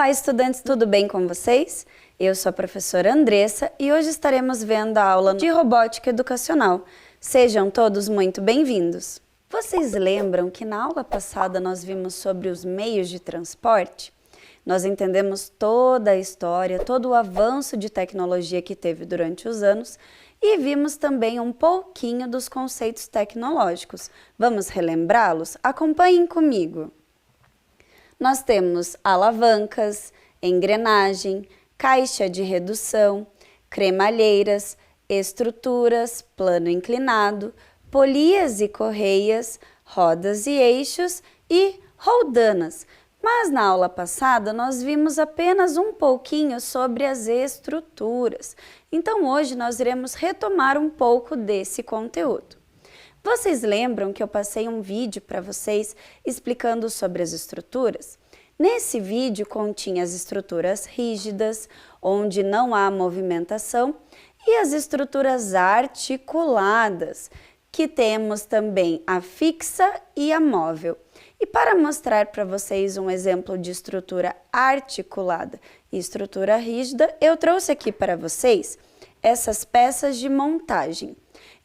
Olá, estudantes, tudo bem com vocês? Eu sou a professora Andressa e hoje estaremos vendo a aula de robótica educacional. Sejam todos muito bem-vindos. Vocês lembram que na aula passada nós vimos sobre os meios de transporte? Nós entendemos toda a história, todo o avanço de tecnologia que teve durante os anos e vimos também um pouquinho dos conceitos tecnológicos. Vamos relembrá-los? Acompanhem comigo. Nós temos alavancas, engrenagem, caixa de redução, cremalheiras, estruturas, plano inclinado, polias e correias, rodas e eixos e roldanas. Mas na aula passada nós vimos apenas um pouquinho sobre as estruturas. Então hoje nós iremos retomar um pouco desse conteúdo. Vocês lembram que eu passei um vídeo para vocês explicando sobre as estruturas? Nesse vídeo continha as estruturas rígidas, onde não há movimentação, e as estruturas articuladas, que temos também a fixa e a móvel. E para mostrar para vocês um exemplo de estrutura articulada e estrutura rígida, eu trouxe aqui para vocês essas peças de montagem.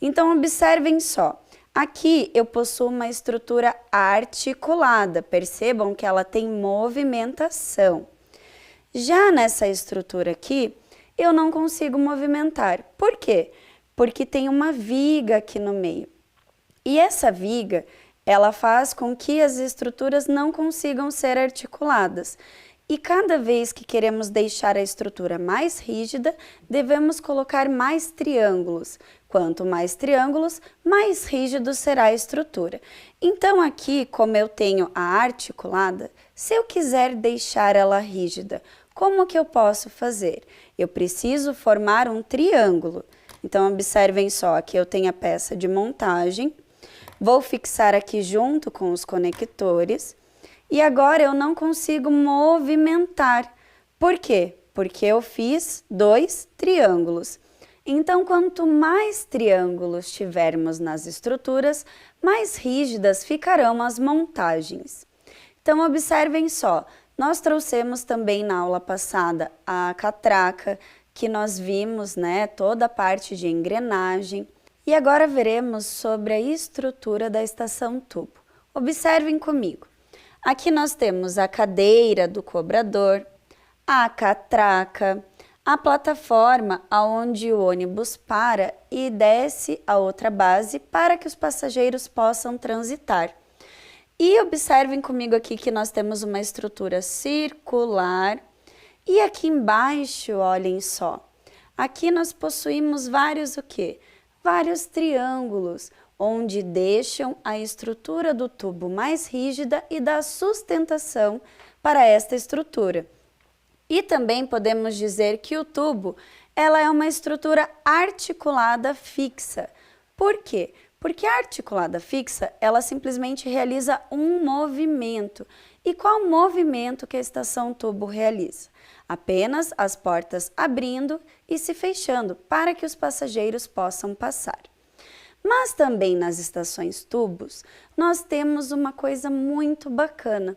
Então observem só. Aqui eu possuo uma estrutura articulada, percebam que ela tem movimentação. Já nessa estrutura aqui, eu não consigo movimentar. Por quê? Porque tem uma viga aqui no meio. E essa viga, ela faz com que as estruturas não consigam ser articuladas. E cada vez que queremos deixar a estrutura mais rígida, devemos colocar mais triângulos. Quanto mais triângulos, mais rígido será a estrutura. Então aqui, como eu tenho a articulada, se eu quiser deixar ela rígida, como que eu posso fazer? Eu preciso formar um triângulo. Então observem só, aqui eu tenho a peça de montagem, vou fixar aqui junto com os conectores. E agora eu não consigo movimentar. Por quê? Porque eu fiz dois triângulos. Então, quanto mais triângulos tivermos nas estruturas, mais rígidas ficarão as montagens. Então, observem só, nós trouxemos também na aula passada a catraca, que nós vimos, né, toda a parte de engrenagem. E agora veremos sobre a estrutura da estação tubo. Observem comigo. Aqui nós temos a cadeira do cobrador, a catraca, a plataforma onde o ônibus para e desce a outra base para que os passageiros possam transitar. E observem comigo aqui que nós temos uma estrutura circular e aqui embaixo, olhem só, aqui nós possuímos vários o quê? Vários triângulos, onde deixam a estrutura do tubo mais rígida e dá sustentação para esta estrutura. E também podemos dizer que o tubo, ela é uma estrutura articulada fixa. Por quê? Porque a articulada fixa, ela simplesmente realiza um movimento. E qual movimento que a estação tubo realiza? Apenas as portas abrindo e se fechando para que os passageiros possam passar. Mas também nas estações tubos, nós temos uma coisa muito bacana,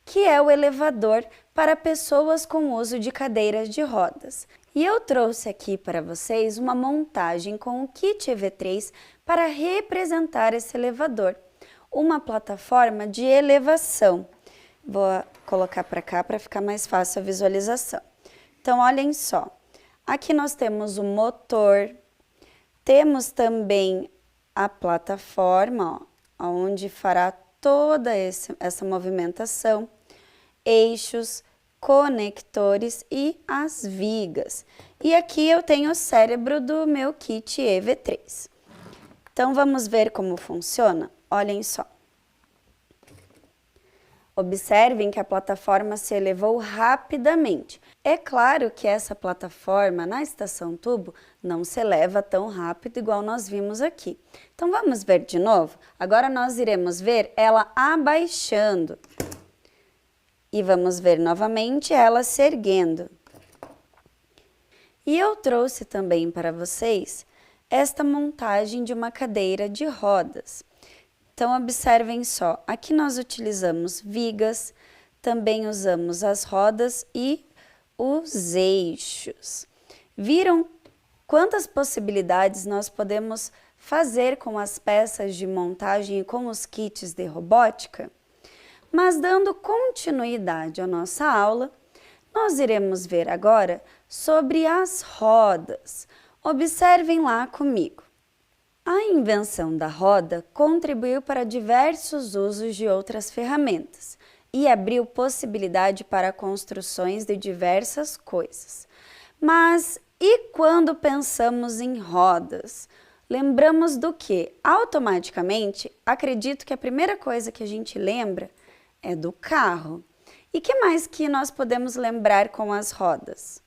que é o elevador para pessoas com uso de cadeiras de rodas. E eu trouxe aqui para vocês uma montagem com o kit EV3 para representar esse elevador, uma plataforma de elevação. Vou colocar para cá para ficar mais fácil a visualização. Então, olhem só, aqui nós temos o motor, temos também a plataforma, ó, onde fará toda essa movimentação, eixos, conectores e as vigas. E aqui eu tenho o cérebro do meu kit EV3. Então vamos ver como funciona? Olhem só. Observem que a plataforma se elevou rapidamente. É claro que essa plataforma na estação tubo não se eleva tão rápido igual nós vimos aqui. Então vamos ver de novo? Agora nós iremos ver ela abaixando. E vamos ver novamente ela se erguendo. E eu trouxe também para vocês esta montagem de uma cadeira de rodas. Então observem só, aqui nós utilizamos vigas, também usamos as rodas e os eixos. Viram quantas possibilidades nós podemos fazer com as peças de montagem e com os kits de robótica? Mas dando continuidade à nossa aula, nós iremos ver agora sobre as rodas. Observem lá comigo. A invenção da roda contribuiu para diversos usos de outras ferramentas e abriu possibilidade para construções de diversas coisas. Mas e quando pensamos em rodas? Lembramos do que? Automaticamente, acredito que a primeira coisa que a gente lembra é do carro. E que mais que nós podemos lembrar com as rodas?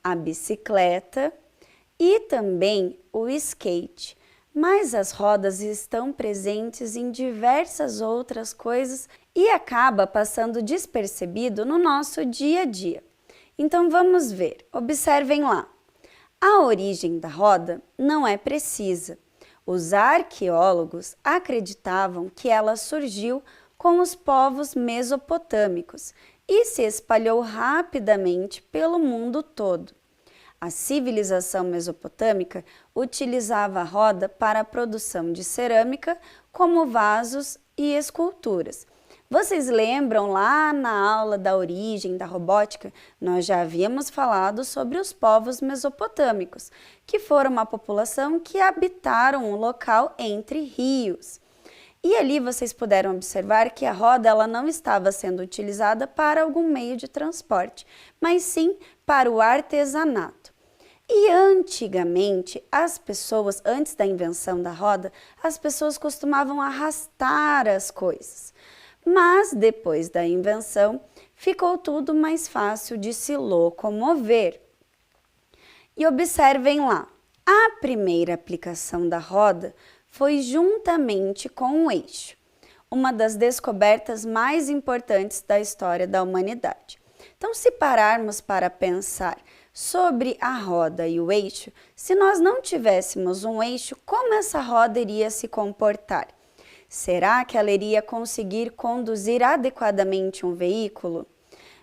A bicicleta e também o skate. Mas as rodas estão presentes em diversas outras coisas e acaba passando despercebido no nosso dia a dia. Então vamos ver, observem lá. A origem da roda não é precisa. Os arqueólogos acreditavam que ela surgiu com os povos mesopotâmicos e se espalhou rapidamente pelo mundo todo. A civilização mesopotâmica utilizava a roda para a produção de cerâmica, como vasos e esculturas. Vocês lembram lá na aula da origem da robótica, nós já havíamos falado sobre os povos mesopotâmicos, que foram uma população que habitaram um local entre rios. E ali vocês puderam observar que a roda ela não estava sendo utilizada para algum meio de transporte, mas sim para o artesanato. E antigamente, as pessoas, antes da invenção da roda, as pessoas costumavam arrastar as coisas. Mas depois da invenção, ficou tudo mais fácil de se locomover. E observem lá, a primeira aplicação da roda foi juntamente com o eixo, uma das descobertas mais importantes da história da humanidade. Então, se pararmos para pensar sobre a roda e o eixo, se nós não tivéssemos um eixo, como essa roda iria se comportar? Será que ela iria conseguir conduzir adequadamente um veículo?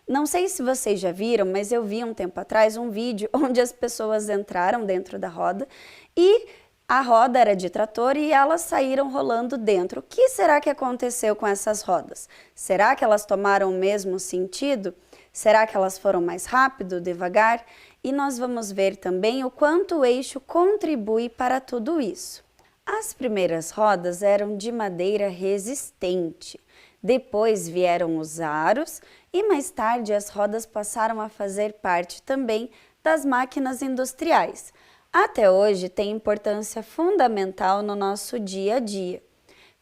Não sei se vocês já viram, mas eu vi um tempo atrás um vídeo onde as pessoas entraram dentro da roda e a roda era de trator e elas saíram rolando dentro. O que será que aconteceu com essas rodas? Será que elas tomaram o mesmo sentido? Será que elas foram mais rápido, devagar? E nós vamos ver também o quanto o eixo contribui para tudo isso. As primeiras rodas eram de madeira resistente. Depois vieram os aros e mais tarde as rodas passaram a fazer parte também das máquinas industriais. Até hoje tem importância fundamental no nosso dia a dia.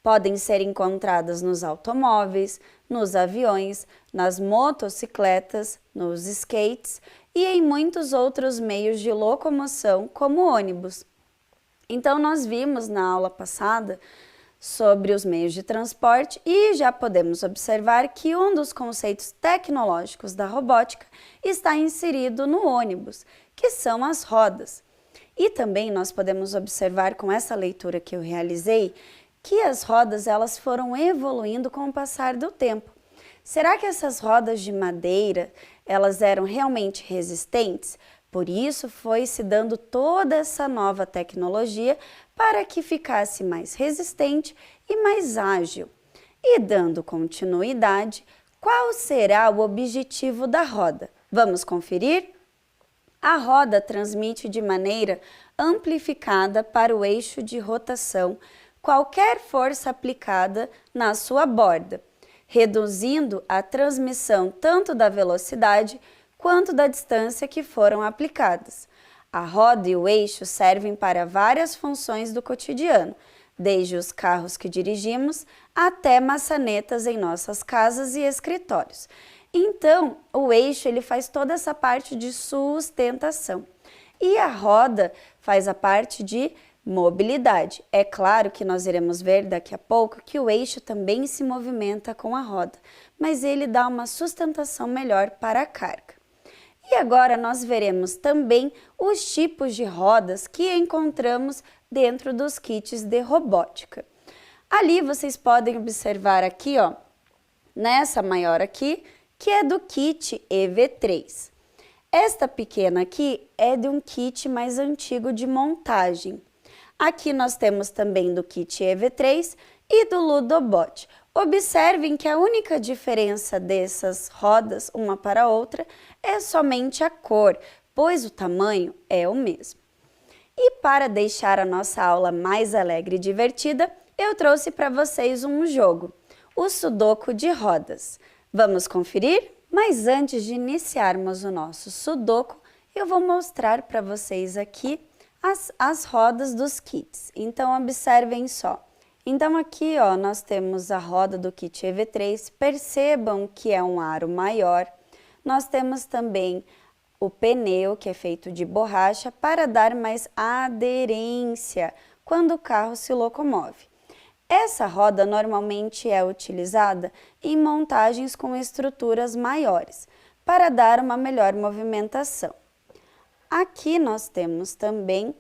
Podem ser encontradas nos automóveis, nos aviões, nas motocicletas, nos skates e em muitos outros meios de locomoção, como ônibus. Então, nós vimos na aula passada sobre os meios de transporte e já podemos observar que um dos conceitos tecnológicos da robótica está inserido no ônibus, que são as rodas. E também nós podemos observar com essa leitura que eu realizei que as rodas elas foram evoluindo com o passar do tempo. Será que essas rodas de madeira elas eram realmente resistentes? Por isso foi se dando toda essa nova tecnologia para que ficasse mais resistente e mais ágil. E dando continuidade, qual será o objetivo da roda? Vamos conferir? A roda transmite de maneira amplificada para o eixo de rotação qualquer força aplicada na sua borda, reduzindo a transmissão tanto da velocidade quanto da distância que foram aplicadas. A roda e o eixo servem para várias funções do cotidiano, desde os carros que dirigimos até maçanetas em nossas casas e escritórios. Então, o eixo ele faz toda essa parte de sustentação e a roda faz a parte de mobilidade. É claro que nós iremos ver daqui a pouco que o eixo também se movimenta com a roda, mas ele dá uma sustentação melhor para a carga. E agora nós veremos também os tipos de rodas que encontramos dentro dos kits de robótica. Ali vocês podem observar aqui, ó, nessa maior aqui, que é do kit EV3. Esta pequena aqui é de um kit mais antigo de montagem. Aqui nós temos também do kit EV3 e do Ludobot. Observem que a única diferença dessas rodas, uma para a outra, é somente a cor, pois o tamanho é o mesmo. E para deixar a nossa aula mais alegre e divertida, eu trouxe para vocês um jogo, o Sudoku de rodas. Vamos conferir? Mas antes de iniciarmos o nosso Sudoku, eu vou mostrar para vocês aqui as rodas dos kits. Então, observem só. Então, aqui ó, nós temos a roda do kit EV3. Percebam que é um aro maior. Nós temos também o pneu, que é feito de borracha, para dar mais aderência quando o carro se locomove. Essa roda normalmente é utilizada em montagens com estruturas maiores, para dar uma melhor movimentação. Aqui nós temos também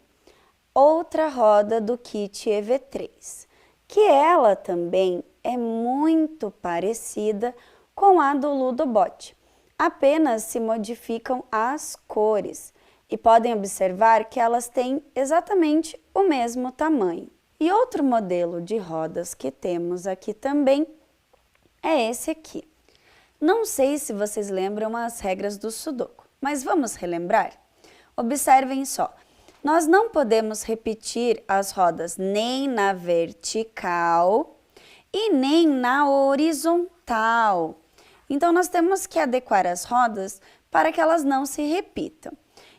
outra roda do kit EV3, que ela também é muito parecida com a do Ludobot. Apenas se modificam as cores e podem observar que elas têm exatamente o mesmo tamanho. E outro modelo de rodas que temos aqui também é esse aqui. Não sei se vocês lembram as regras do Sudoku, mas vamos relembrar? Observem só, nós não podemos repetir as rodas nem na vertical e nem na horizontal. Então, nós temos que adequar as rodas para que elas não se repitam.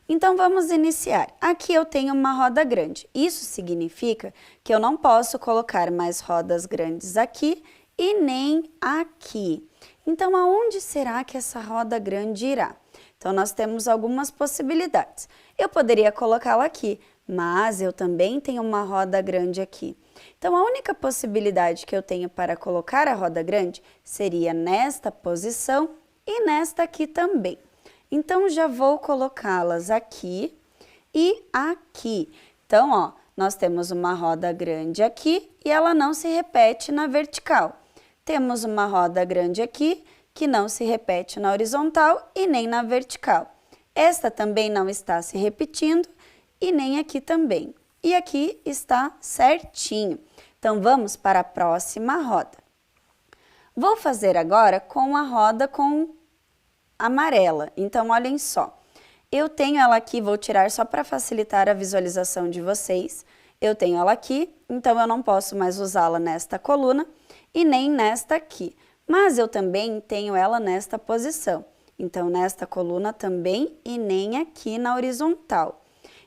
Então, vamos iniciar. Aqui eu tenho uma roda grande. Isso significa que eu não posso colocar mais rodas grandes aqui e nem aqui. Então, aonde será que essa roda grande irá? Então, nós temos algumas possibilidades. Eu poderia colocá-la aqui, mas eu também tenho uma roda grande aqui. Então, a única possibilidade que eu tenho para colocar a roda grande seria nesta posição e nesta aqui também. Então, já vou colocá-las aqui e aqui. Então, ó, nós temos uma roda grande aqui e ela não se repete na vertical. Temos uma roda grande aqui que não se repete na horizontal e nem na vertical. Esta também não está se repetindo e nem aqui também. E aqui está certinho. Então, vamos para a próxima roda. Vou fazer agora com a roda com amarela. Então, olhem só. Eu tenho ela aqui, vou tirar só para facilitar a visualização de vocês. Eu tenho ela aqui, então eu não posso mais usá-la nesta coluna e nem nesta aqui. Mas eu também tenho ela nesta posição. Então, nesta coluna também e nem aqui na horizontal.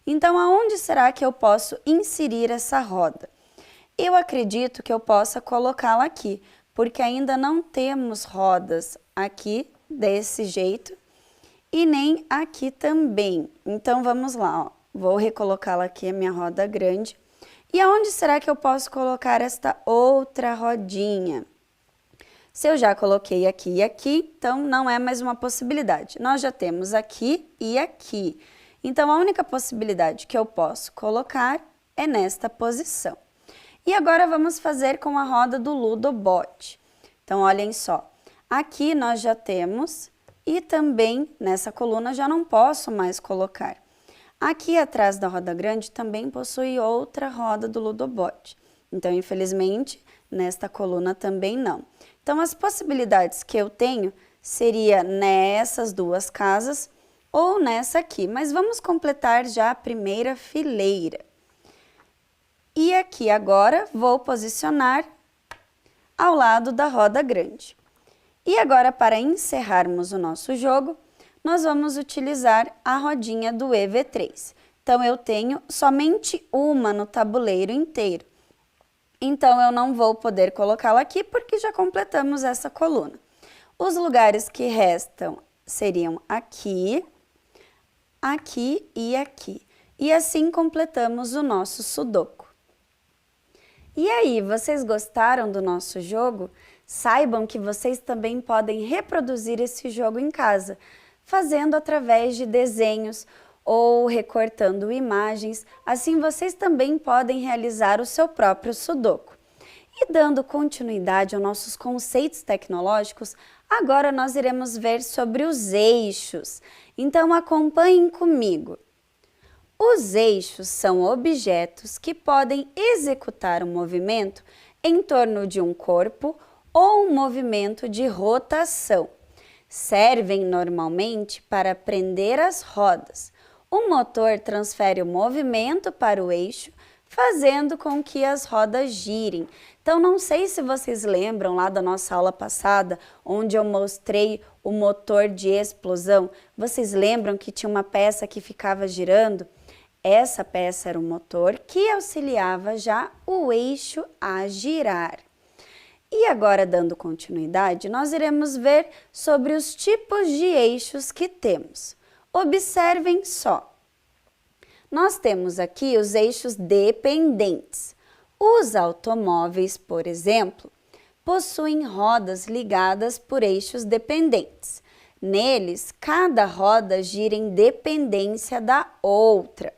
Então, aonde será que eu posso inserir essa roda? Eu acredito que eu possa colocá-la aqui, porque ainda não temos rodas aqui desse jeito e nem aqui também. Então, vamos lá, ó. Vou recolocá-la aqui, a minha roda grande. E aonde será que eu posso colocar esta outra rodinha? Se eu já coloquei aqui e aqui, então não é mais uma possibilidade. Nós já temos aqui e aqui. Então, a única possibilidade que eu posso colocar é nesta posição. E agora vamos fazer com a roda do Ludobot. Então, olhem só. Aqui nós já temos e também nessa coluna já não posso mais colocar. Aqui atrás da roda grande também possui outra roda do Ludobot. Então, infelizmente, nesta coluna também não. Então, as possibilidades que eu tenho seria nessas duas casas ou nessa aqui. Mas vamos completar já a primeira fileira. E aqui agora vou posicionar ao lado da roda grande. E agora, para encerrarmos o nosso jogo, nós vamos utilizar a rodinha do EV3. Então, eu tenho somente uma no tabuleiro inteiro. Então, eu não vou poder colocá-la aqui porque já completamos essa coluna. Os lugares que restam seriam aqui, aqui e aqui. E assim completamos o nosso Sudoku. E aí, vocês gostaram do nosso jogo? Saibam que vocês também podem reproduzir esse jogo em casa, fazendo através de desenhos ou recortando imagens. Assim, vocês também podem realizar o seu próprio Sudoku. E dando continuidade aos nossos conceitos tecnológicos, agora nós iremos ver sobre os eixos. Então acompanhem comigo. Os eixos são objetos que podem executar um movimento em torno de um corpo ou um movimento de rotação. Servem normalmente para prender as rodas. O motor transfere o movimento para o eixo, fazendo com que as rodas girem. Então, não sei se vocês lembram lá da nossa aula passada, onde eu mostrei o motor de explosão. Vocês lembram que tinha uma peça que ficava girando? Essa peça era o motor que auxiliava já o eixo a girar. E agora, dando continuidade, nós iremos ver sobre os tipos de eixos que temos. Observem só. Nós temos aqui os eixos dependentes. Os automóveis, por exemplo, possuem rodas ligadas por eixos dependentes. Neles, cada roda gira em dependência da outra.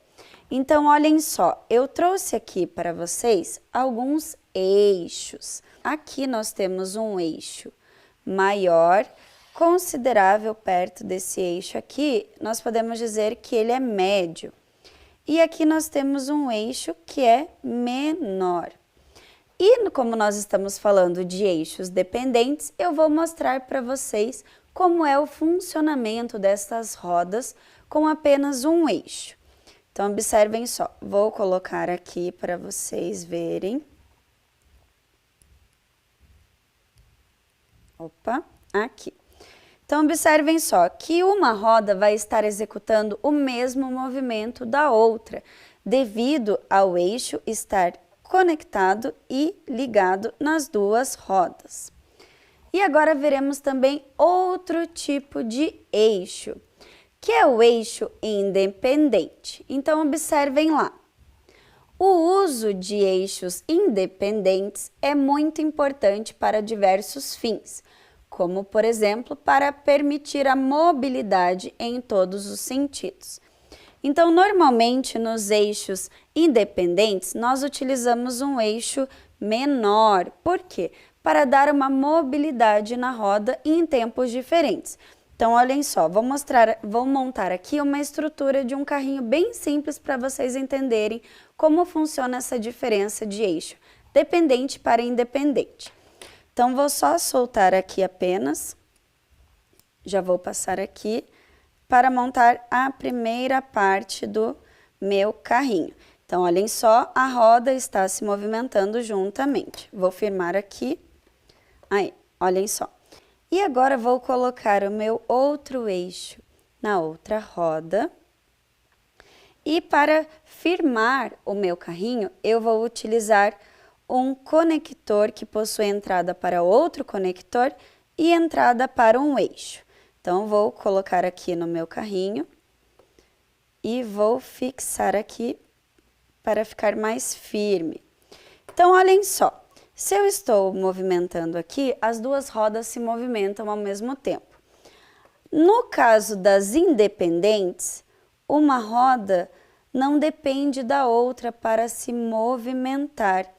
Então, olhem só, eu trouxe aqui para vocês alguns eixos. Aqui nós temos um eixo maior, considerável perto desse eixo aqui, nós podemos dizer que ele é médio. E aqui nós temos um eixo que é menor. E como nós estamos falando de eixos dependentes, eu vou mostrar para vocês como é o funcionamento dessas rodas com apenas um eixo. Então, observem só, vou colocar aqui para vocês verem. Opa, aqui. Então, observem só que uma roda vai estar executando o mesmo movimento da outra, devido ao eixo estar conectado e ligado nas duas rodas. E agora veremos também outro tipo de eixo, que é o eixo independente. Então, observem lá. O uso de eixos independentes é muito importante para diversos fins, como, por exemplo, para permitir a mobilidade em todos os sentidos. Então, normalmente, nos eixos independentes, nós utilizamos um eixo menor. Por quê? Para dar uma mobilidade na roda em tempos diferentes. Então, olhem só, vou montar aqui uma estrutura de um carrinho bem simples para vocês entenderem como funciona essa diferença de eixo dependente para independente. Então, vou só soltar aqui apenas, já vou passar aqui para montar a primeira parte do meu carrinho. Então, olhem só, a roda está se movimentando juntamente. Vou firmar aqui, aí, olhem só. E agora vou colocar o meu outro eixo na outra roda. E para firmar o meu carrinho, eu vou utilizar um conector que possui entrada para outro conector e entrada para um eixo. Então, vou colocar aqui no meu carrinho e vou fixar aqui para ficar mais firme. Então, olhem só, se eu estou movimentando aqui, as duas rodas se movimentam ao mesmo tempo. No caso das independentes, uma roda não depende da outra para se movimentar,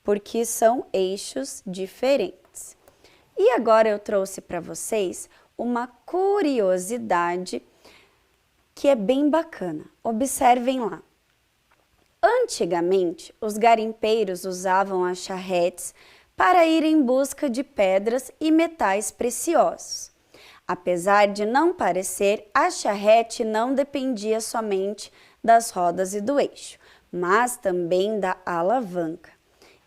porque são eixos diferentes. E agora eu trouxe para vocês uma curiosidade que é bem bacana. Observem lá. Antigamente, os garimpeiros usavam as charretes para ir em busca de pedras e metais preciosos. Apesar de não parecer, a charrete não dependia somente das rodas e do eixo, mas também da alavanca.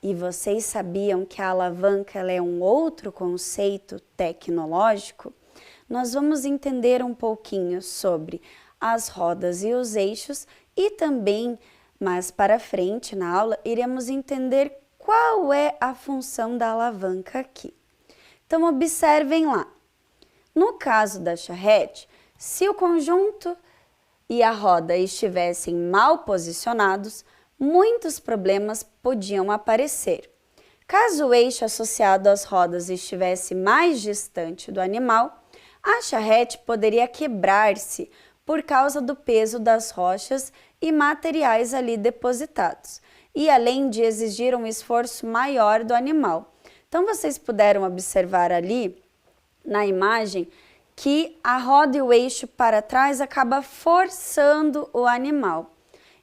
E vocês sabiam que a alavanca ela é um outro conceito tecnológico? Nós vamos entender um pouquinho sobre as rodas e os eixos e também, mais para frente na aula, iremos entender qual é a função da alavanca aqui. Então, observem lá. No caso da charrete, se o conjunto e a roda estivessem mal posicionados, muitos problemas podiam aparecer. Caso o eixo associado às rodas estivesse mais distante do animal, a charrete poderia quebrar-se por causa do peso das rochas e materiais ali depositados. e além de exigir um esforço maior do animal. Então, vocês puderam observar ali na imagem que a roda e o eixo para trás acaba forçando o animal.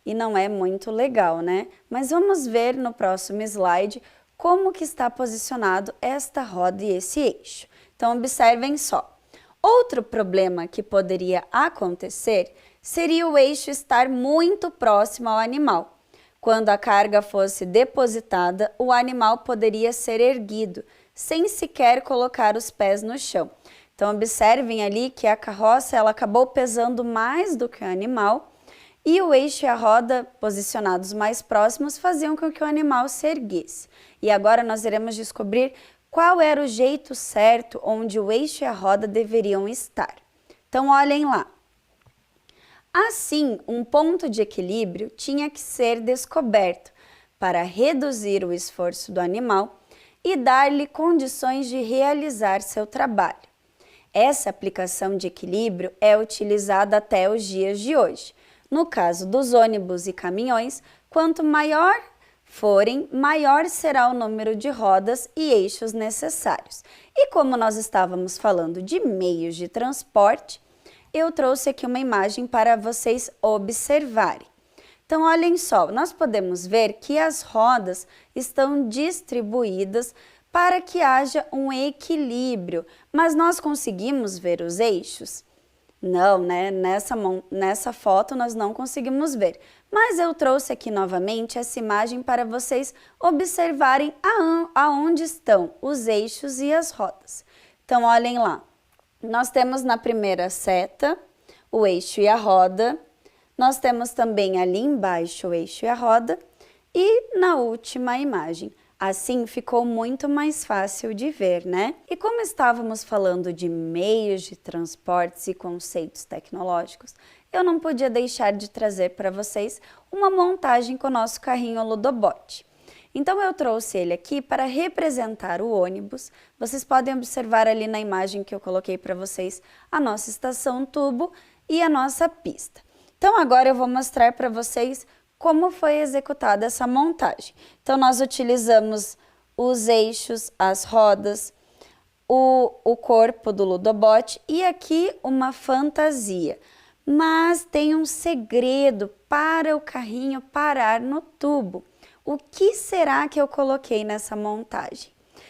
E não é muito legal, né? Mas vamos ver no próximo slide como que está posicionado esta roda e esse eixo. Então, observem só. Outro problema que poderia acontecer seria o eixo estar muito próximo ao animal. Quando a carga fosse depositada, o animal poderia ser erguido, sem sequer colocar os pés no chão. Então, observem ali que a carroça ela acabou pesando mais do que o animal e o eixo e a roda, posicionados mais próximos, faziam com que o animal se erguesse. E agora nós iremos descobrir qual era o jeito certo onde o eixo e a roda deveriam estar. Então, olhem lá. Assim, um ponto de equilíbrio tinha que ser descoberto para reduzir o esforço do animal e dar-lhe condições de realizar seu trabalho. Essa aplicação de equilíbrio é utilizada até os dias de hoje. No caso dos ônibus e caminhões, quanto maior forem, maior será o número de rodas e eixos necessários. E como nós estávamos falando de meios de transporte, eu trouxe aqui uma imagem para vocês observarem. Então, olhem só, nós podemos ver que as rodas estão distribuídas para que haja um equilíbrio, mas nós conseguimos ver os eixos? Não, né? Nessa foto nós não conseguimos ver, mas eu trouxe aqui novamente essa imagem para vocês observarem aonde estão os eixos e as rodas. Então, olhem lá. Nós temos na primeira seta o eixo e a roda, nós temos também ali embaixo o eixo e a roda e na última imagem. Assim ficou muito mais fácil de ver, né? E como estávamos falando de meios de transportes e conceitos tecnológicos, eu não podia deixar de trazer para vocês uma montagem com o nosso carrinho Ludobot. Então, eu trouxe ele aqui para representar o ônibus. Vocês podem observar ali na imagem que eu coloquei para vocês a nossa estação tubo e a nossa pista. Então, agora eu vou mostrar para vocês como foi executada essa montagem. Então, nós utilizamos os eixos, as rodas, o corpo do Ludobot e aqui uma fantasia. Mas tem um segredo para o carrinho parar no tubo. O que será que eu coloquei nessa montagem?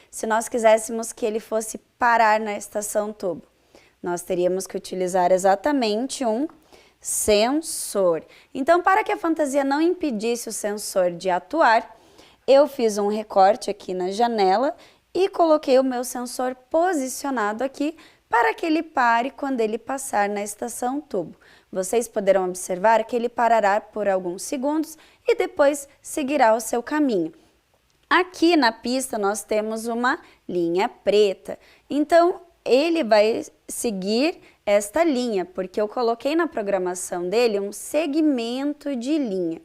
Se nós quiséssemos que ele fosse parar na estação tubo, nós teríamos que utilizar exatamente um sensor. Então, para que a fantasia não impedisse o sensor de atuar, eu fiz um recorte aqui na janela e coloquei o meu sensor posicionado aqui para que ele pare quando ele passar na estação tubo. Vocês poderão observar que ele parará por alguns segundos e depois seguirá o seu caminho. Aqui na pista nós temos uma linha preta, então ele vai seguir esta linha, porque eu coloquei na programação dele um segmento de linha.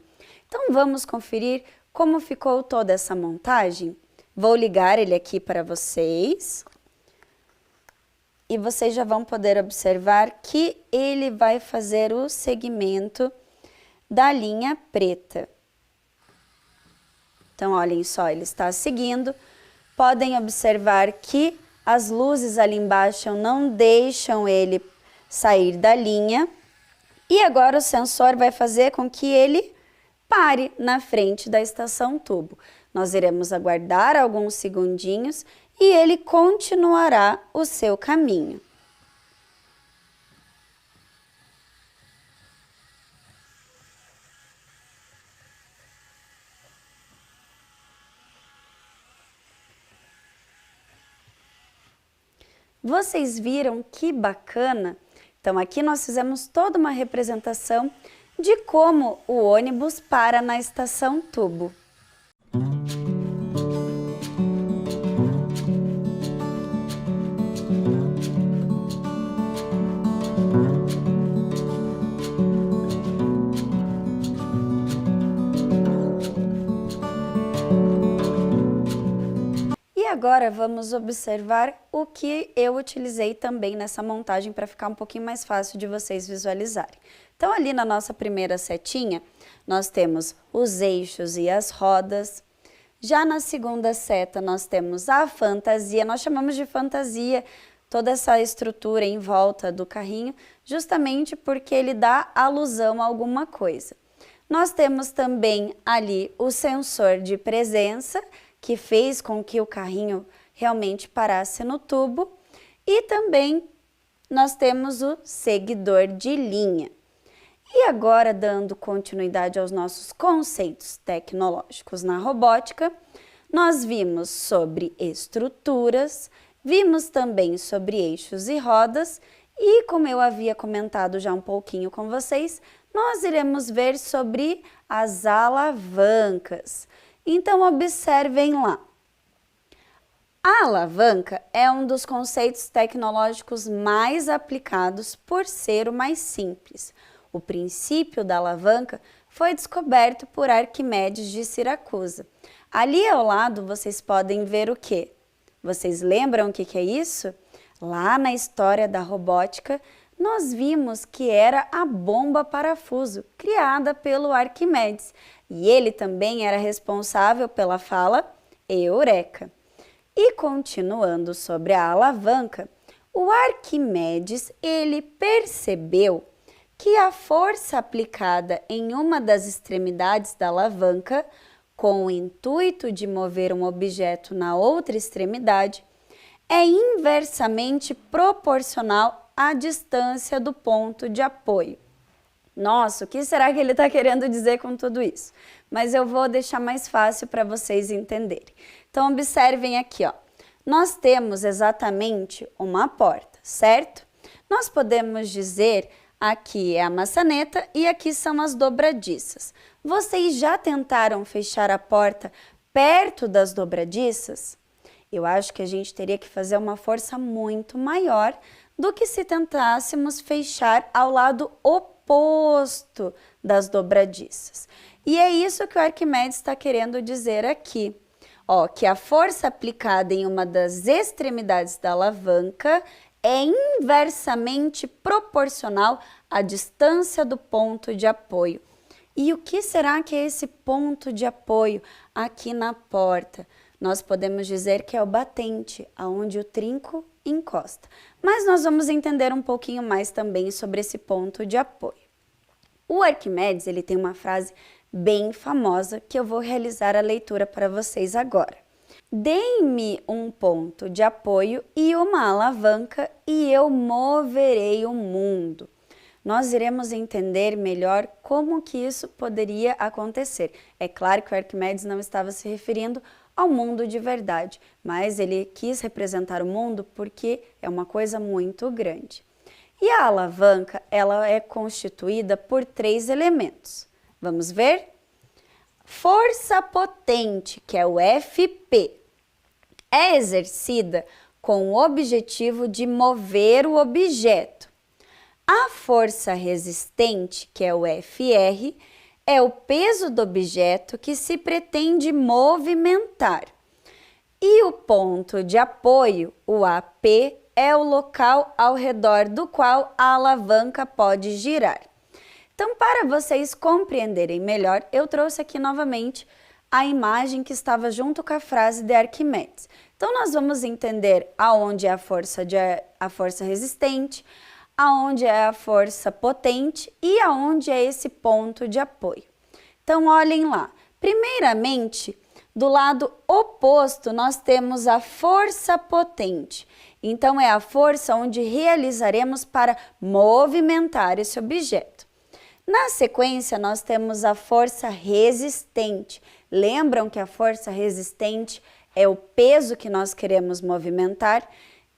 Então vamos conferir como ficou toda essa montagem? Vou ligar ele aqui para vocês. E vocês já vão poder observar que ele vai fazer o segmento da linha preta. Então, olhem só, ele está seguindo. Podem observar que as luzes ali embaixo não deixam ele sair da linha. E agora o sensor vai fazer com que ele pare na frente da estação tubo. Nós iremos aguardar alguns segundinhos e ele continuará o seu caminho. Vocês viram que bacana? Então, aqui nós fizemos toda uma representação de como o ônibus para na estação tubo. E agora vamos observar o que eu utilizei também nessa montagem para ficar um pouquinho mais fácil de vocês visualizarem. Então ali na nossa primeira setinha, nós temos os eixos e as rodas. Já na segunda seta nós temos a fantasia, nós chamamos de fantasia toda essa estrutura em volta do carrinho, justamente porque ele dá alusão a alguma coisa. Nós temos também ali o sensor de presença, que fez com que o carrinho realmente parasse no tubo, e também nós temos o seguidor de linha. E agora, dando continuidade aos nossos conceitos tecnológicos na robótica, nós vimos sobre estruturas, vimos também sobre eixos e rodas, e como eu havia comentado já um pouquinho com vocês, nós iremos ver sobre as alavancas. Então, observem lá. A alavanca é um dos conceitos tecnológicos mais aplicados por ser o mais simples. O princípio da alavanca foi descoberto por Arquimedes de Siracusa. Ali ao lado vocês podem ver o quê? Vocês lembram o que é isso? Lá na história da robótica, nós vimos que era a bomba parafuso, criada pelo Arquimedes. E ele também era responsável pela fala Eureka. E continuando sobre a alavanca, o Arquimedes, ele percebeu que a força aplicada em uma das extremidades da alavanca, com o intuito de mover um objeto na outra extremidade, é inversamente proporcional à distância do ponto de apoio. Nossa, o que será que ele está querendo dizer com tudo isso? Mas eu vou deixar mais fácil para vocês entenderem. Então, observem aqui, ó. Nós temos exatamente uma porta, certo? Nós podemos dizer aqui é a maçaneta e aqui são as dobradiças. Vocês já tentaram fechar a porta perto das dobradiças? Eu acho que a gente teria que fazer uma força muito maior do que se tentássemos fechar ao lado oposto das dobradiças. E é isso que o Arquimedes está querendo dizer aqui. Ó, que a força aplicada em uma das extremidades da alavanca é inversamente proporcional à distância do ponto de apoio. E o que será que é esse ponto de apoio aqui na porta? Nós podemos dizer que é o batente, aonde o trinco encosta. Mas nós vamos entender um pouquinho mais também sobre esse ponto de apoio. O Arquimedes, ele tem uma frase bem famosa que eu vou realizar a leitura para vocês agora. Deem-me um ponto de apoio e uma alavanca e eu moverei o mundo. Nós iremos entender melhor como que isso poderia acontecer. É claro que o Arquimedes não estava se referindo ao mundo de verdade, mas ele quis representar o mundo porque é uma coisa muito grande. E a alavanca, ela é constituída por 3 elementos. Vamos ver? Força potente, que é o FP, é exercida com o objetivo de mover o objeto. A força resistente, que é o FR, é o peso do objeto que se pretende movimentar. E o ponto de apoio, o AP, é o local ao redor do qual a alavanca pode girar. Então, para vocês compreenderem melhor, eu trouxe aqui novamente a imagem que estava junto com a frase de Arquimedes. Então, nós vamos entender aonde é a força resistente, aonde é a força potente e aonde é esse ponto de apoio. Então, olhem lá. Primeiramente, do lado oposto, nós temos a força potente. Então, é a força onde realizaremos para movimentar esse objeto. Na sequência, nós temos a força resistente. Lembram que a força resistente é o peso que nós queremos movimentar?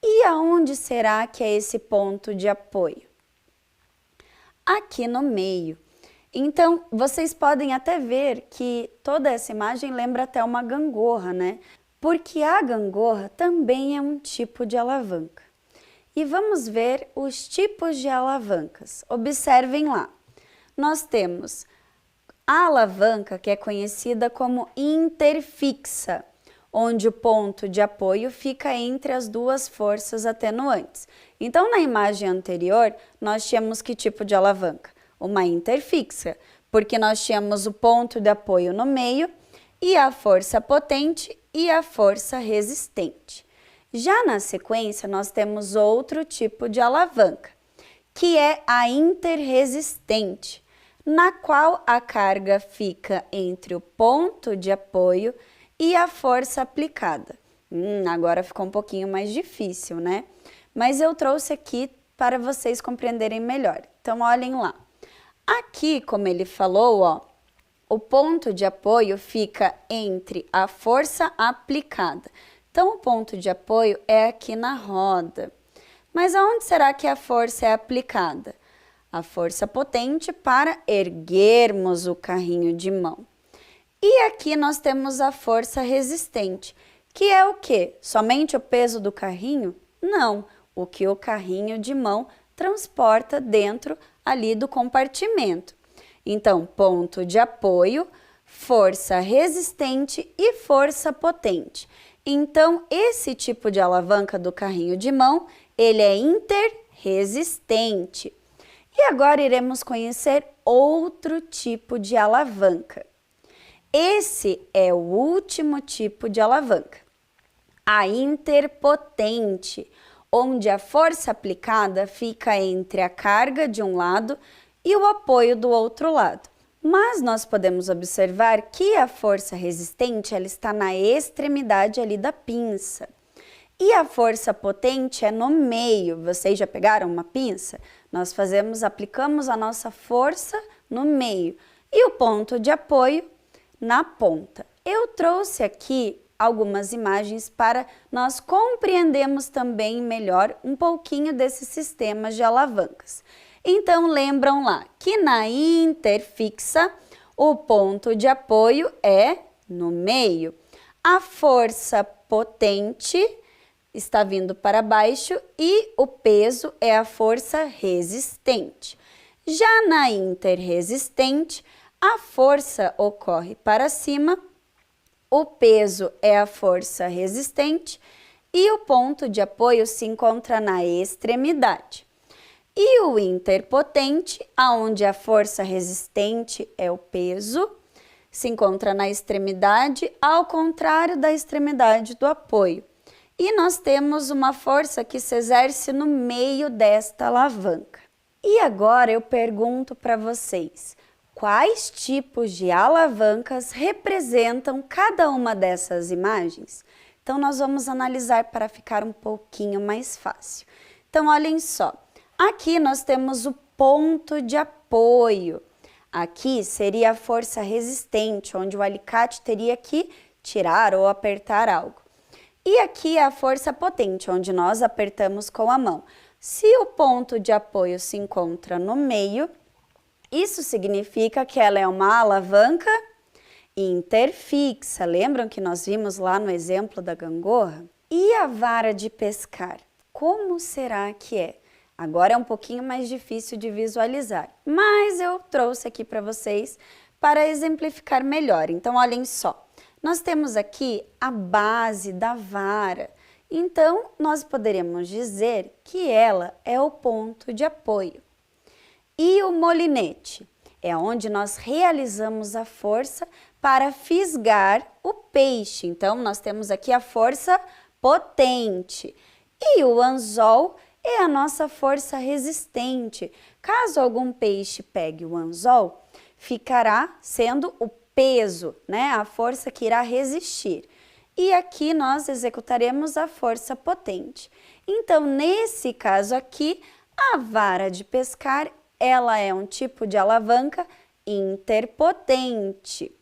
E aonde será que é esse ponto de apoio? Aqui no meio. Então, vocês podem até ver que toda essa imagem lembra até uma gangorra, né? Porque a gangorra também é um tipo de alavanca. E vamos ver os tipos de alavancas. Observem lá. Nós temos a alavanca que é conhecida como interfixa. onde o ponto de apoio fica entre as duas forças atenuantes. Então, na imagem anterior, nós tínhamos que tipo de alavanca? Uma interfixa, porque nós tínhamos o ponto de apoio no meio e a força potente e a força resistente. Já na sequência, nós temos outro tipo de alavanca, que é a interresistente, na qual a carga fica entre o ponto de apoio e a força aplicada. Agora ficou um pouquinho mais difícil, né? Mas eu trouxe aqui para vocês compreenderem melhor. Então, olhem lá. Aqui, como ele falou, ó, o ponto de apoio fica entre a força aplicada. Então, o ponto de apoio é aqui na roda. Mas aonde será que a força é aplicada? A força potente para erguermos o carrinho de mão. E aqui nós temos a força resistente, que é o quê? Somente o peso do carrinho? Não, o que o carrinho de mão transporta dentro ali do compartimento. Então, ponto de apoio, força resistente e força potente. Então, esse tipo de alavanca do carrinho de mão, ele é interresistente. E agora iremos conhecer outro tipo de alavanca. Esse é o último tipo de alavanca, a interpotente, onde a força aplicada fica entre a carga de um lado e o apoio do outro lado. Mas nós podemos observar que a força resistente ela está na extremidade ali da pinça. E a força potente é no meio. Vocês já pegaram uma pinça? Nós aplicamos a nossa força no meio e o ponto de apoio na ponta. Eu trouxe aqui algumas imagens para nós compreendermos também melhor um pouquinho desses sistemas de alavancas. Então, lembram lá que na interfixa o ponto de apoio é no meio. A força potente está vindo para baixo e o peso é a força resistente. Já na interresistente, a força ocorre para cima, o peso é a força resistente e o ponto de apoio se encontra na extremidade. E o interpotente, aonde a força resistente é o peso, se encontra na extremidade, ao contrário da extremidade do apoio. E nós temos uma força que se exerce no meio desta alavanca. E agora eu pergunto para vocês, quais tipos de alavancas representam cada uma dessas imagens? Então, nós vamos analisar para ficar um pouquinho mais fácil. Então, olhem só. Aqui nós temos o ponto de apoio. Aqui seria a força resistente, onde o alicate teria que tirar ou apertar algo. E aqui é a força potente, onde nós apertamos com a mão. Se o ponto de apoio se encontra no meio, isso significa que ela é uma alavanca interfixa. Lembram que nós vimos lá no exemplo da gangorra? E a vara de pescar? Como será que é? Agora é um pouquinho mais difícil de visualizar, mas eu trouxe aqui para vocês para exemplificar melhor. Então, olhem só. Nós temos aqui a base da vara. Então, nós poderíamos dizer que ela é o ponto de apoio. E o molinete é onde nós realizamos a força para fisgar o peixe. Então, nós temos aqui a força potente. E o anzol é a nossa força resistente. Caso algum peixe pegue o anzol, ficará sendo o peso, né? A força que irá resistir. E aqui nós executaremos a força potente. Então, nesse caso aqui, a vara de pescar, ela é um tipo de alavanca interpotente.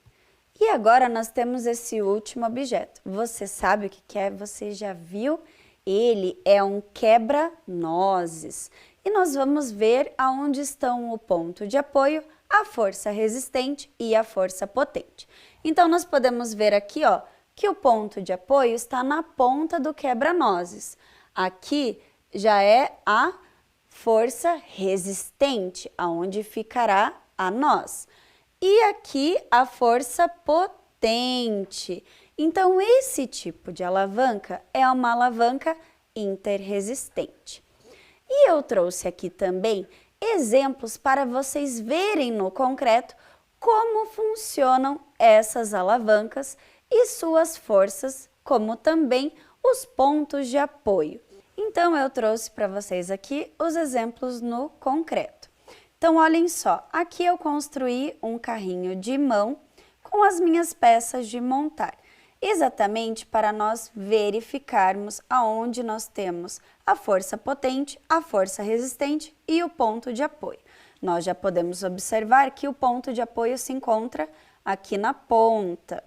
E agora nós temos esse último objeto. Você sabe o que é? Você já viu? Ele é um quebra-nozes. E nós vamos ver aonde estão o ponto de apoio, a força resistente e a força potente. Então, nós podemos ver aqui, ó, que o ponto de apoio está na ponta do quebra-nozes. Aqui já é a força resistente, aonde ficará a noz. E aqui a força potente. Então, esse tipo de alavanca é uma alavanca interresistente. E eu trouxe aqui também exemplos para vocês verem no concreto como funcionam essas alavancas e suas forças, como também os pontos de apoio. Então, eu trouxe para vocês aqui os exemplos no concreto. Então, olhem só, aqui eu construí um carrinho de mão com as minhas peças de montar, exatamente para nós verificarmos aonde nós temos a força potente, a força resistente e o ponto de apoio. Nós já podemos observar que o ponto de apoio se encontra aqui na ponta.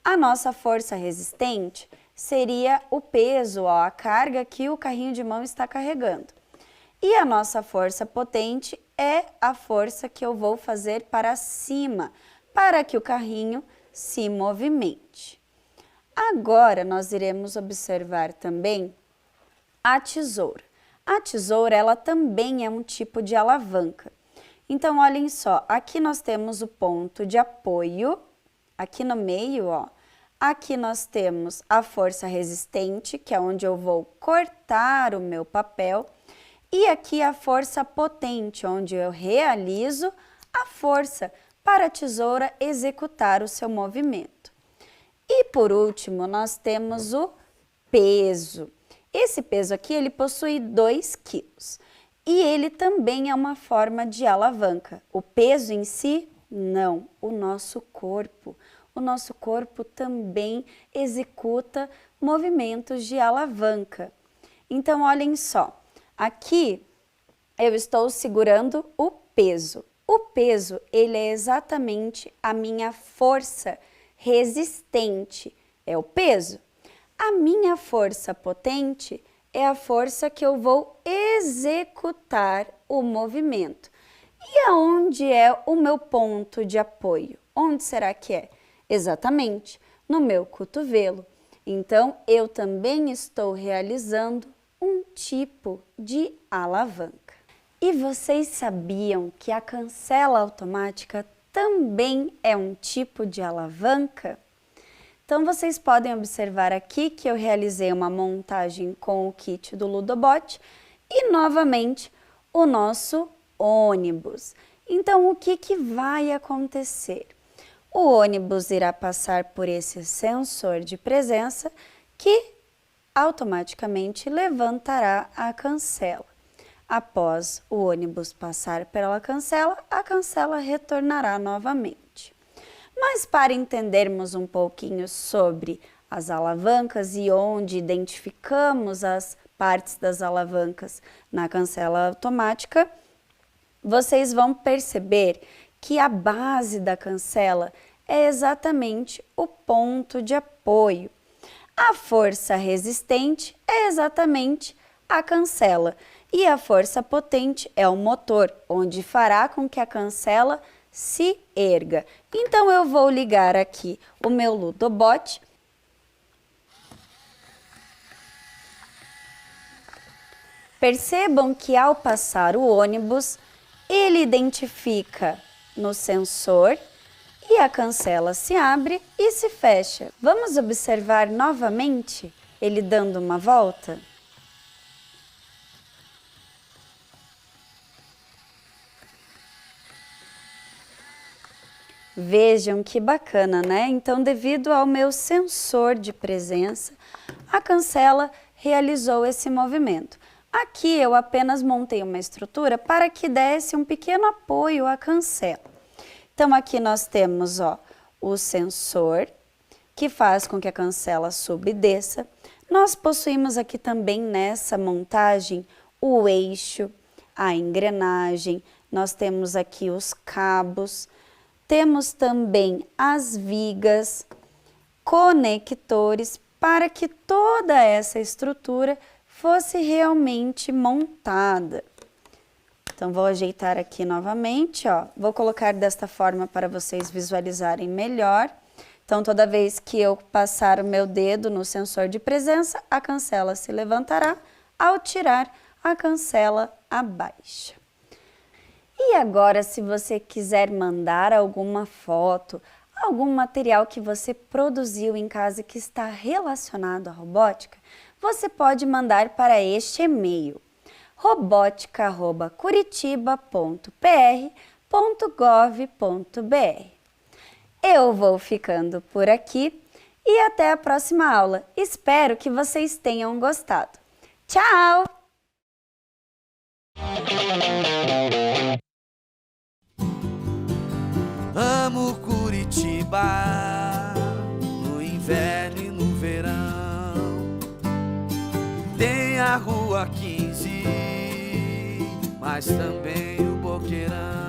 A nossa força resistente seria o peso, ó, a carga que o carrinho de mão está carregando. E a nossa força potente é a força que eu vou fazer para cima, para que o carrinho se movimente. Agora, nós iremos observar também a tesoura. A tesoura, ela também é um tipo de alavanca. Então, olhem só, aqui nós temos o ponto de apoio, aqui no meio, ó. Aqui nós temos a força resistente, que é onde eu vou cortar o meu papel. E aqui a força potente, onde eu realizo a força para a tesoura executar o seu movimento. E por último, nós temos o peso. Esse peso aqui, ele possui 2 quilos. E ele também é uma forma de alavanca. O peso em si, não, o nosso corpo. O nosso corpo também executa movimentos de alavanca. Então, olhem só, aqui eu estou segurando o peso. O peso, ele é exatamente a minha força resistente, é o peso. A minha força potente é a força que eu vou executar o movimento. E aonde é o meu ponto de apoio? Onde será que é? Exatamente, no meu cotovelo. Então, eu também estou realizando um tipo de alavanca. E vocês sabiam que a cancela automática também é um tipo de alavanca? Então, vocês podem observar aqui que eu realizei uma montagem com o kit do Ludobot e, novamente, o nosso ônibus. Então, o que vai acontecer? O ônibus irá passar por esse sensor de presença que automaticamente levantará a cancela. Após o ônibus passar pela cancela, a cancela retornará novamente. Mas para entendermos um pouquinho sobre as alavancas e onde identificamos as partes das alavancas na cancela automática, vocês vão perceber que a base da cancela é exatamente o ponto de apoio. A força resistente é exatamente a cancela e a força potente é o motor, onde fará com que a cancela se erga. Então, eu vou ligar aqui o meu Ludobot. Percebam que ao passar o ônibus, ele identifica no sensor e a cancela se abre e se fecha. Vamos observar novamente ele dando uma volta? Vejam que bacana, né? Então, devido ao meu sensor de presença, a cancela realizou esse movimento. Aqui eu apenas montei uma estrutura para que desse um pequeno apoio à cancela. Então, aqui nós temos, ó, o sensor, que faz com que a cancela suba e desça. Nós possuímos aqui também nessa montagem o eixo, a engrenagem, nós temos aqui os cabos, temos também as vigas, conectores, para que toda essa estrutura fosse realmente montada. Então, vou ajeitar aqui novamente, ó. Vou colocar desta forma para vocês visualizarem melhor. Então, toda vez que eu passar o meu dedo no sensor de presença, a cancela se levantará. Ao tirar, a cancela abaixa. E agora, se você quiser mandar alguma foto, algum material que você produziu em casa que está relacionado à robótica, você pode mandar para este e-mail: robotica@curitiba.pr.gov.br. Eu vou ficando por aqui e até a próxima aula. Espero que vocês tenham gostado. Tchau! Amo Curitiba, no inverno e no verão. Tem a Rua 15, mas também o Boqueirão.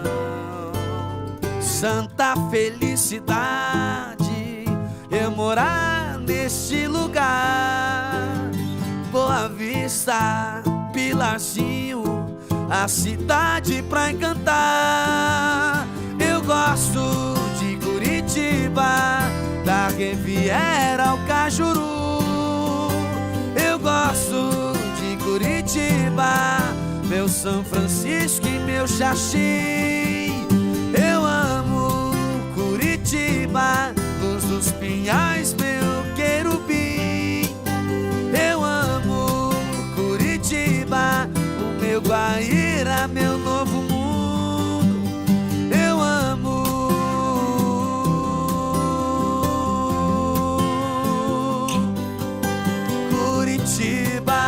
Santa felicidade eu morar neste lugar. Boa Vista, Pilarzinho, a cidade pra encantar. Eu gosto de Curitiba, da Riviera ao Cajuru. Eu gosto de Curitiba, meu São Francisco e meu Xaxim. Eu amo Curitiba, Luz dos Pinhais, meu querubim. Eu amo Curitiba, o meu Guaíra, meu novo mundo. Eu amo Curitiba.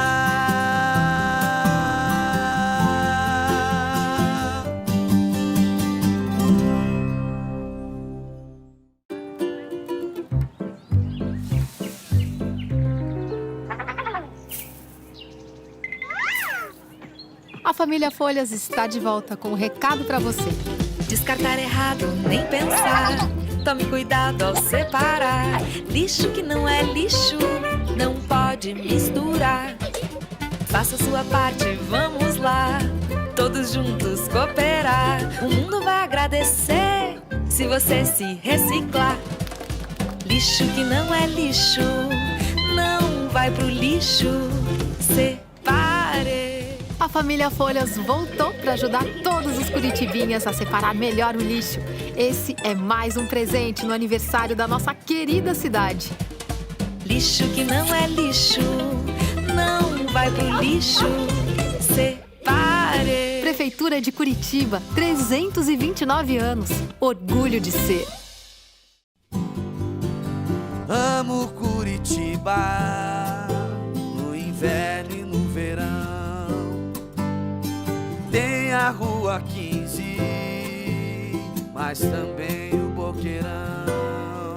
A família Folhas está de volta com um recado para você. Descartar errado, nem pensar. Tome cuidado ao separar. Lixo que não é lixo, não pode misturar. Faça a sua parte, vamos lá. Todos juntos cooperar. O mundo vai agradecer se você se reciclar. Lixo que não é lixo, não vai pro lixo. Separe. A família Folhas voltou para ajudar todos os curitibinhas a separar melhor o lixo. Esse é mais um presente no aniversário da nossa querida cidade. Lixo que não é lixo, não vai pro lixo. Separe. Prefeitura de Curitiba, 329 anos. Orgulho de ser. Amo Curitiba, no inverno e no verão. Tem a Rua 15, mas também o Boqueirão.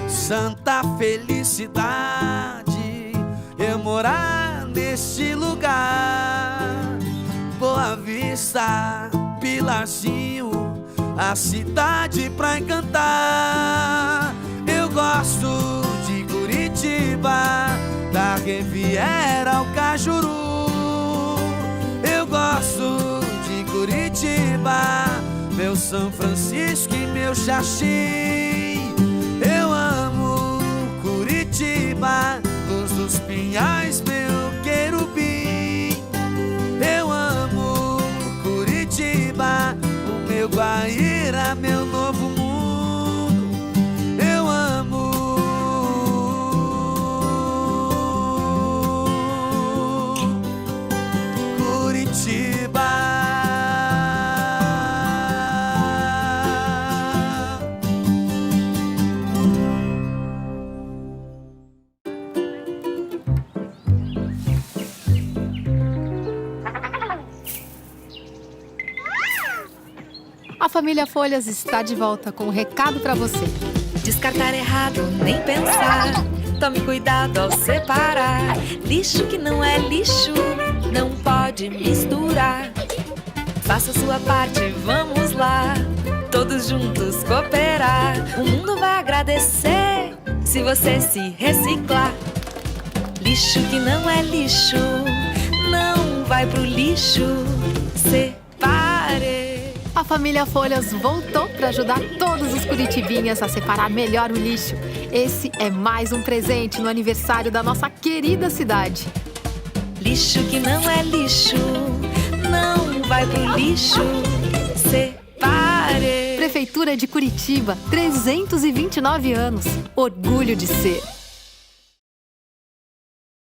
Santa felicidade eu morar neste lugar. Boa Vista, Pilarzinho, a cidade pra encantar. Eu gosto de Curitiba, da Riviera ao Cajuru. Eu gosto de Curitiba, meu São Francisco e meu Xaxim. Eu amo Curitiba, Luz dos Pinhais, meu querubim. Eu amo Curitiba, o meu Guaíra, meu novo mundo. Eu amo Curitiba. A família Folhas está de volta com um recado para você. Descartar errado, nem pensar. Tome cuidado ao separar. Lixo que não é lixo, não pode misturar. Faça a sua parte, vamos lá. Todos juntos cooperar. O mundo vai agradecer se você se reciclar. Lixo que não é lixo, não vai pro lixo. Separe. A família Folhas voltou para ajudar todos os curitibinhas a separar melhor o lixo. Esse é mais um presente no aniversário da nossa querida cidade. Lixo que não é lixo, não vai pro lixo. Separe. Prefeitura de Curitiba, 329 anos. Orgulho de ser.